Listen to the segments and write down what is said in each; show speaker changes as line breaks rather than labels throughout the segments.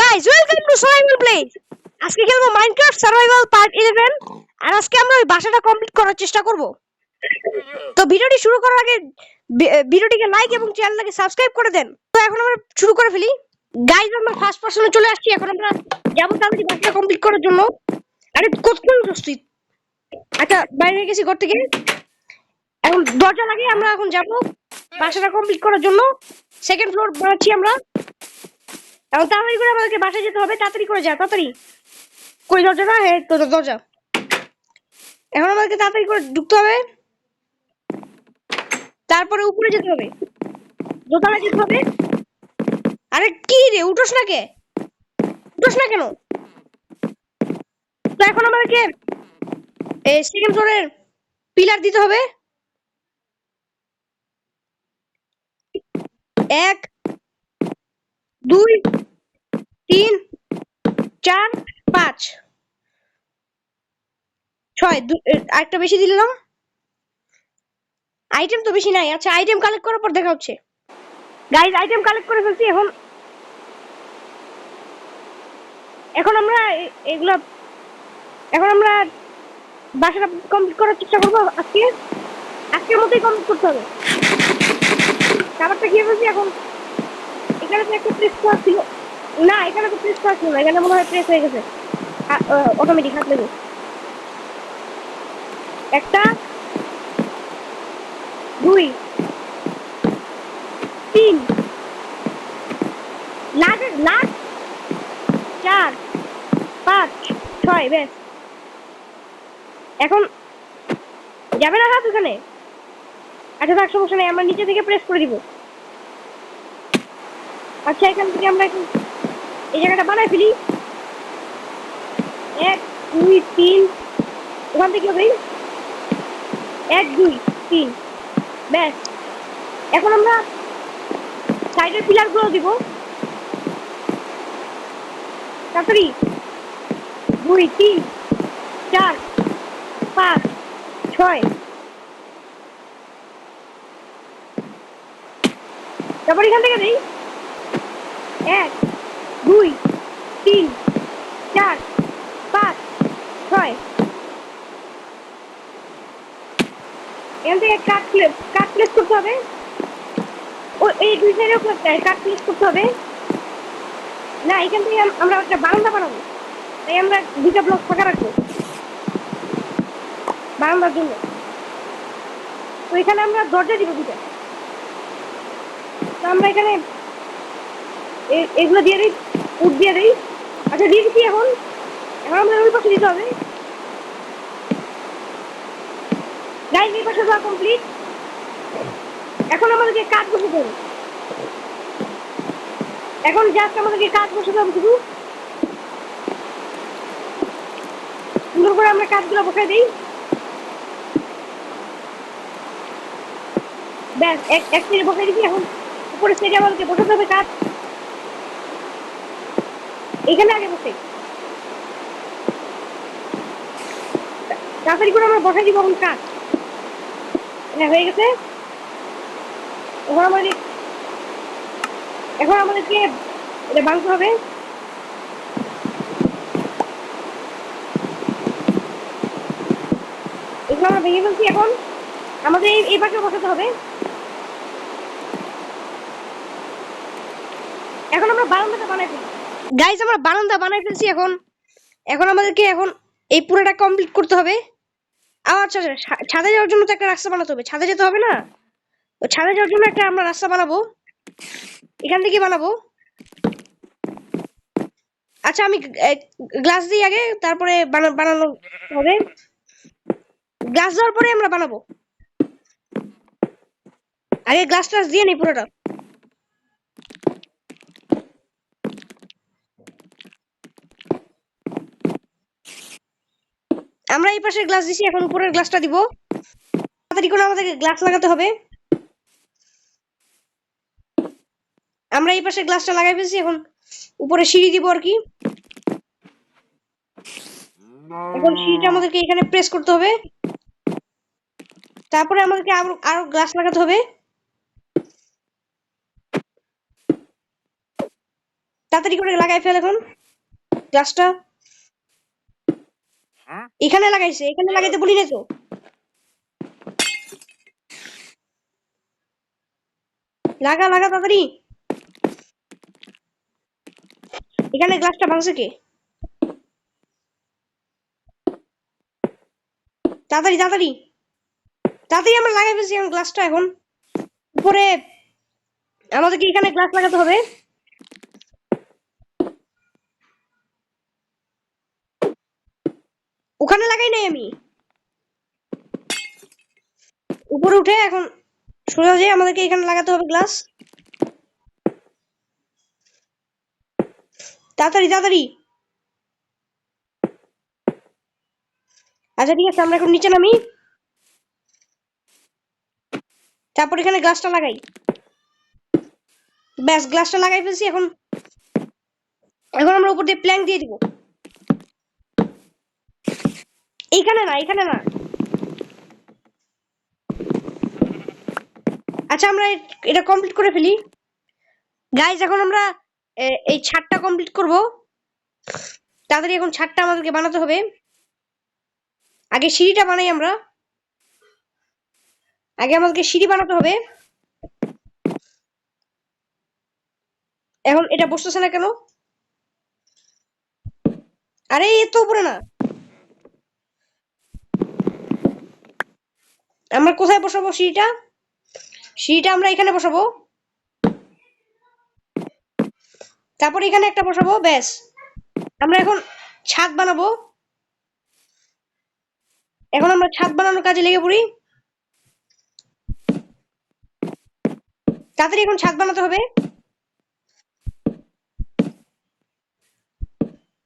Guys welcome to survival play. আজকে খেলবো Minecraft survival part 11 আর আজকে আমরা ওই বাসাটা কমপ্লিট করার চেষ্টা করব। তো ভিডিওটি শুরু করার আগে ভিডিওটিকে লাইক এবং চ্যানেলটাকে সাবস্ক্রাইব করে দেন। তো এখন আমরা শুরু করে ফেলি। গাইস আমরা ফার্স্ট পারসনে চলে আসছি। এখন আমরা যাব তাড়াতাড়ি বাসাটা কমপ্লিট করার জন্য। আরে কোথায় উঠছিস? আচ্ছা বাইরে গেছি ঘর থেকে। এখন দরজা লাগিয়ে আমরা এখন যাব বাসাটা কমপ্লিট করার জন্য। সেকেন্ড ফ্লোর বানাচ্ছি আমরা। এখন তাড়াতাড়ি করে আমাদেরকে বাসায় যেতে হবে। তাড়াতাড়ি করে যা, তাড়াতাড়ি। কই দরজা? না হ্যাঁ তো দরজা। এখন আমাদেরকে তাড়াতাড়ি করে ঢুকতে হবে, তারপরে উপরে যেতে হবে, দোতলায় যেতে হবে। আরে কি রে, উঠোস না কে? উঠোস না কেন? তো এখন আমাদেরকে এই সেকেন্ড ফ্লোরের পিলার দিতে হবে। 1 2 3 4 5 6 আরেকটা বেশি দিলাম। আইটেম তো বেশি নাই। আচ্ছা আইটেম কালেক্ট করার পর দেখা হচ্ছে। গাইস আইটেম কালেক্ট করে ফেলছি। এখন এখন আমরা এগুলা এখন আমরা বাসাটা কমপ্লিট করার চেষ্টা করবো। আজকের মতোই কমপ্লিট করতে হবে। ব্যাপারটা কি বলছি, এখন এখানে তো একটা প্রেস করা ছিল না, এখানে তো প্রেস করা ছিল না, এখানে মনে হয় প্রেস হয়ে গেছে অটোমেটিক হাত লেগে। একটা 2 3 লাখ 4 5 6 বেশ। এখন যাবে না হাত ওখানে? আচ্ছা থাক, সমস্যা নেই, আমরা নিচে থেকে প্রেস করে দিব। আচ্ছা এখান থেকে আমরা এই জায়গাটা বানাই ফেলি। 1 2 3 ওখান থেকে হবে 1 2 3 ব্যাস। এখন আমরা সাইডের পিলার গুলো দিব তাড়াতাড়ি। 2 3 4 5 6 তারপর এখান থেকে দিই 1 2 3 4 5 6 এখান থেকে কাট প্লেস করতে হবে। ও এই দুই সাইডেও কাট প্লেস করতে হবে। না এখান থেকে আমরা একটা বারান্দা বানাবো, তাই আমরা 2টা ব্লক ফাঁকা রাখবো বারান্দার জন্য। তো এখানে আমরা দরজা দিব 2টা। তো আমরা এখানে এগুলো দিয়ে দিই, উড দিয়ে দিই। আচ্ছা দিয়ে দিচ্ছি। এখন আমরা ওই পাশে দিতে হবে। গাইস এই পাশে দেওয়া কমপ্লিট। এখন আমাদেরকে কাজ বসাতে হবে। এখন জাস্ট আমাদেরকে কাজ বসাতে হবে শুধু। সুন্দর করে আমরা কাজগুলো বসাই দিই। ব্যাস এক সাইডে বসাই দিচ্ছি। এখন উপরের সাইডে আমাদেরকে বসাতে হবে কাজ। এখানে আগে বসে তাড়াতাড়ি করে আমরা বসাই দিব এখন কাজ। হ্যাঁ হয়ে গেছে। এখন আমাদেরকে এটা ভাঙতে হবে। এগুলো আমরা ভেঙে ফেলছি। এখন আমাদের এই পাশে বসাতে হবে। এখন আমরা বারান্দাটা বানাই ফেলছি। গাইস আমরা বারান্দা বানাই ফেলছি। এখন এখন আমাদেরকে এখন এই পুরোটা কমপ্লিট করতে হবে। আচ্ছা ছাদে যাওয়ার জন্য তো একটা রাস্তা বানাতে হবে। ছাদে যেতে হবে না? তো ছাদে যাওয়ার জন্য একটা আমরা রাস্তা বানাবো, এখান থেকে বানাবো। আচ্ছা আমি গ্লাস দিই আগে, তারপরে বানানো হবে। গ্লাস দেওয়ার পরে আমরা বানাবো। আগে গ্লাস টাস দিয়ে নেই পুরোটা। আমরা এই পাশের গ্লাস দিছি, এখন উপরের গ্লাসটা দিব। তাড়াতাড়ি করে আমাদেরকে গ্লাস লাগাতে হবে। আমরা এই পাশে গ্লাসটা লাগাই ফেলছি। এখন উপরে সিঁড়ি দিব আর কি। এখন সিঁড়িটা আমাদেরকে এখানে প্রেস করতে হবে, তারপরে আমাদেরকে আরো গ্লাস লাগাতে হবে। তাড়াতাড়ি করে লাগাই ফেল এখন গ্লাসটা। এখানে লাগাইছে, এখানে লাগাইতে বলি না তো। লাগা লাগা তাড়াতাড়ি। এখানে গ্লাসটা ভাঙছে কে? তাড়াতাড়ি তাড়াতাড়ি তাড়াতাড়ি আমরা লাগাই ফেলছি এখন গ্লাসটা। এখন উপরে আমাদেরকে এখানে গ্লাস লাগাতে হবে। ওখানে লাগাই নাই আমি, উপরে উঠে এখন সোজা যে আমাদেরকে এখানে লাগাতে হবে গ্লাস। তাড়াতাড়ি তাড়াতাড়ি। আচ্ছা ঠিক আছে, আমরা এখন নিচে নামি, তারপর এখানে গ্লাসটা লাগাই। ব্যাস গ্লাসটা লাগাই ফেলছি। এখন এখন আমরা উপর দিয়ে প্ল্যাঙ্ক দিয়ে দিব। এইখানে না, এখানে না। আচ্ছা আমরা এটা কমপ্লিট করে ফেলি গাইজ। এখন আমরা এই ছাদটা কমপ্লিট করব। তাড়াতাড়ি এখন ছাদটা আমাদেরকে বানাতে হবে। আগে সিঁড়িটা বানাই আমরা, আগে আমাদেরকে সিঁড়ি বানাতে হবে। এখন এটা বসতেছে না কেন? আরে এ তো উপরে না। আমরা কোথায় বসাবো সিঁড়িটা? সিঁড়িটা আমরা এখানে বসাবো, তারপর এখানে একটা বসাবো। ব্যাস আমরা এখন ছাদ বানাবো। এখন আমরা ছাদ বানানোর কাজে লেগে পড়ি। তাড়াতাড়ি এখন ছাদ বানাতে হবে।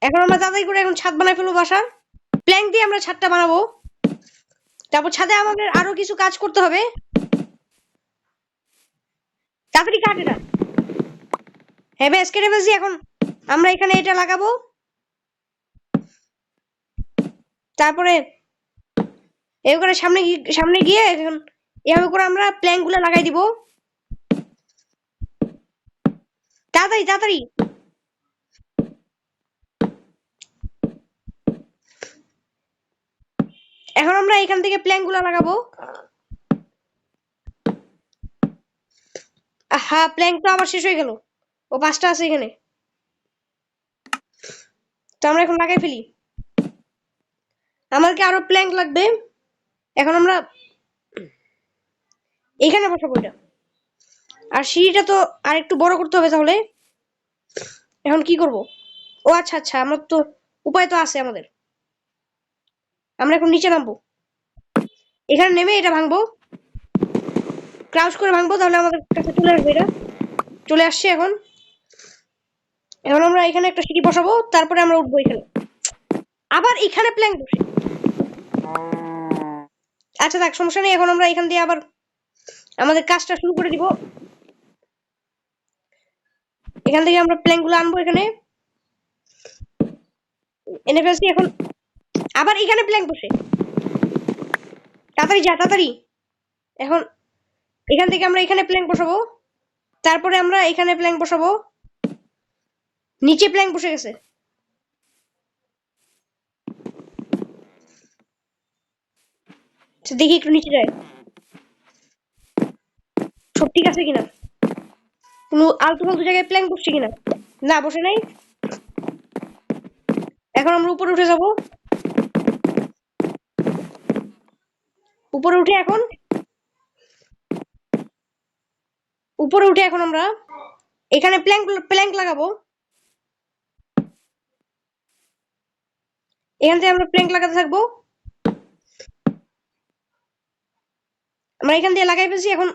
এখন আমরা তাড়াতাড়ি করে এখন ছাদ বানাই ফেলবো বাসার। প্ল্যাঙ্ক দিয়ে আমরা ছাদটা বানাবো। তারপর ছাদে আমাদের আরো কিছু কাজ করতে হবে। তাড়াতাড়ি কাটে না। হ্যাঁ ব্যাস কেটে ফেলছি। এখন আমরা এখানে এটা লাগাবো, তারপরে এই করে সামনে গিয়ে এখন এভাবে করে আমরা প্ল্যাঙ্ক গুলা লাগাই দিব। তাড়াতাড়ি তাড়াতাড়ি। এখন আমরা এখান থেকে প্ল্যাঙ্ক গুলা লাগাবো। হ্যাঁ প্ল্যাঙ্ক তো আবার শেষ হয়ে গেল। ও 5টা আছে এখানে, তো আমরা এখন লাগাই ফেলি। আমাদেরকে আরো প্ল্যাঙ্ক লাগবে। এখন আমরা এখানে বসাবো এটা। আর সিঁড়িটা তো আর একটু বড় করতে হবে তাহলে। এখন কি করব? ও আচ্ছা আচ্ছা, আমার তো উপায় তো আছে আমাদের। আমরা এখন নিচে নামবো, এখানে নেমে এটা ভাঙবো, ক্রাউচ করে ভাঙবো, তাহলে আমাদের কাছে চলে আসবে। এটা চলে আসছে। এখন এখন আমরা এখানে একটা সিঁড়ি বসাবো, তারপরে আমরা উঠবো এখানে। আবার এখানে প্ল্যাঙ্ক বসে। আচ্ছা দেখ, সমস্যা নেই। এখন আমরা এখান দিয়ে আবার আমাদের কাজটা শুরু করে দিব। এখান থেকে আমরা প্ল্যাঙ্ক গুলো আনবো, এখানে এনে ফেলছি। এখন আবার এখানে প্ল্যাঙ্ক বসে। তাড়াতাড়ি যা তাড়াতাড়ি। এখন এখান থেকে আমরা এখানে প্ল্যাঙ্ক বসাবো, তারপরে আমরা এখানে প্ল্যাঙ্ক বসাবো। নিচে প্ল্যাঙ্ক বসে গেছে। দেখি একটু নিচে যায়, সব ঠিক আছে কিনা, কোনো আলতু ফালতু জায়গায় প্ল্যাঙ্ক বসছে কিনা। না বসে নাই। এখন আমরা উপরে উঠে যাব। উপরে উঠে এখন আমরা এখানে প্ল্যাঙ্ক লাগাবো। এখান থেকে আমরা প্ল্যাঙ্ক লাগাতে থাকবো। আমরা এখান দিয়ে লাগাই ফেলছি। এখন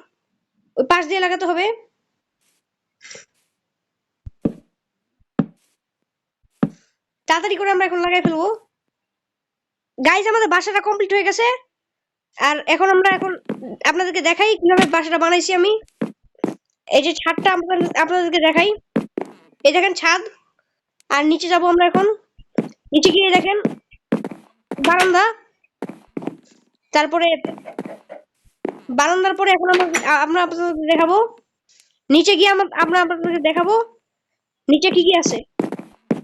ওই পাশ দিয়ে লাগাতে হবে। তাড়াতাড়ি করে আমরা এখন লাগাই ফেলবো। গাইজ আমাদের বাসাটা কমপ্লিট হয়ে গেছে। আর এখন আমরা আপনাদেরকে দেখাই কিভাবে বাসাটা বানাইছি আমি। এই যে ছাদটা আপনাদেরকে দেখাই। এই দেখেন ছাদ। আর নিচে যাব আমরা এখন। নিচে গিয়ে দেখেন বারান্দা। তারপরে বারান্দার পরে এখন আমরা আপনাদেরকে দেখাবো। নিচে গিয়ে আমরা আপনাদেরকে দেখাবো নিচে কি কি আছে?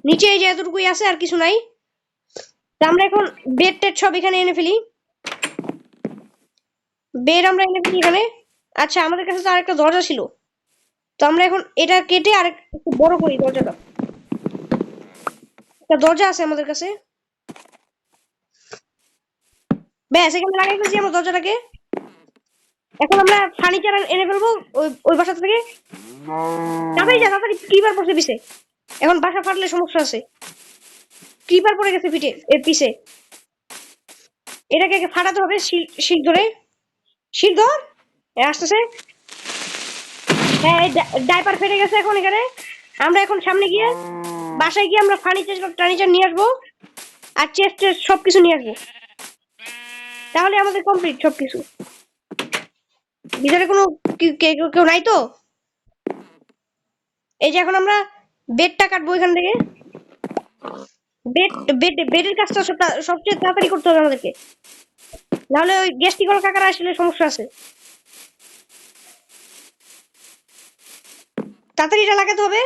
নিচে এই যে এতটুকুই আছে, আর কিছু নাই। তো আমরা এখন বেড টেড সব এখানে এনে ফেলি। বেড আমরা এনে ফেলি এখানে। আচ্ছা, আমাদের কাছে তো আরেকটা দরজা ছিল, তো আমরা এখন এটা কেটে আর একটু বড় করি দরজাটা। একটা দরজা আছে আমাদের কাছে, ব্যাস এখানে লাগাই ফেলছি আমরা দরজাটাকে। এখন আমরা ফার্নিচার এনে ফেলবো ওই ওই বাসা থেকে। তাড়াতাড়ি যা, তাড়াতাড়ি, ক্রিপার পড়ছে পিছে। এখন বাসা ফাটলে সমস্যা আছে। ক্রিপার পড়ে গেছে পিঠে এর পিছে। এটাকে ফাটাতে হবে শিল ধরে। শিল ধর, আসতেছে। হ্যাঁ, ডাইপার ফেটে গেছে এখন এখানে। আমরা এখন সামনে গিয়ে বাসায় গিয়ে আমরা ফার্নিচার নিয়ে আসবো, আর চেস্ট সবকিছু নিয়ে আসবো। তাহলে আমাদের কমপ্লিট সবকিছু। ভিতরে কোনো কেউ নাই তো? এই যে এখন আমরা বেডটা কাটবো এখান থেকে। বেডের কাজটা সবচেয়ে তাড়াতাড়ি করতে হবে আমাদেরকে, নাহলে ওই গ্যাস্ট্রিকল কাকারা আসলে সমস্যা আছে। তাড়াতাড়ি এটা লাগাতে হবে।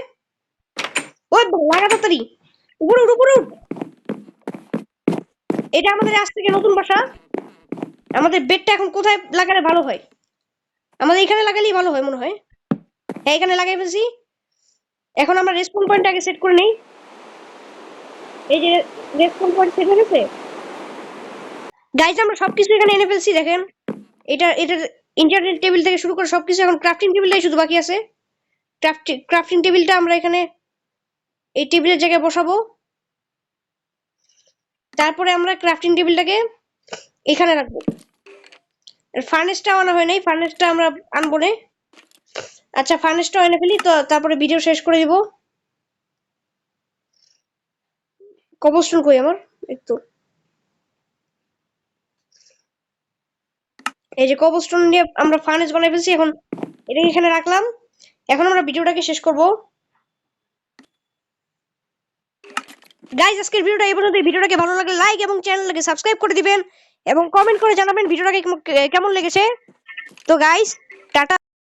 ওই লাগা তাড়াতাড়ি, উপরে উঠ, উপরে উঠ। এটা আমাদের আজ থেকে নতুন বাসা। আমাদের বেডটা এখন কোথায় লাগালে ভালো হয়? আমাদের এখানে লাগালেই ভালো হয় মনে হয়। হ্যাঁ, এখানে লাগাই ফেলছি। এখন আমরা রেসপন্স পয়েন্ট আগে সেট করে নেই। এই যে রেসপন্স পয়েন্ট সেট হয়ে গেছে। গাইজ, আমরা সবকিছু এখানে এনে ফেলছি, দেখেন। এটার ইন্টারনেট টেবিল থেকে শুরু করে সবকিছু, এখন ক্রাফটিং টেবিলটাই শুধু বাকি আছে। ক্রাফটিং টেবিলটা আমরা এখানে এই টেবিলের জায়গায় বসাবো। তারপরে আমরা ক্রাফটিং টেবিলটাকে এখানে রাখবো। ফার্নেসটা আনা হয় নাই, ফার্নেসটা আমরা আনবো না। আচ্ছা, ফার্নেসটা এনে ফেলি, তো তারপরে ভিডিও শেষ করে দিব। কবস্টোন কই আমার? একটু, এই যে কবস্টোন দিয়ে আমরা ফার্নেস বানাই ফেলছি। এখন এটাকে এখানে রাখলাম। এখন আমরা ভিডিওটাকে শেষ করব। গাইজ, আজকের ভিডিওটা এই পর্যন্ত। ভিডিওটাকে ভালো লাগলে লাইক এবং চ্যানেলটাকে সাবস্ক্রাইব করে দিবেন এবং কমেন্ট করে জানাবেন ভিডিওটাকে কেমন লেগেছে। তো গাইজ, টাটা।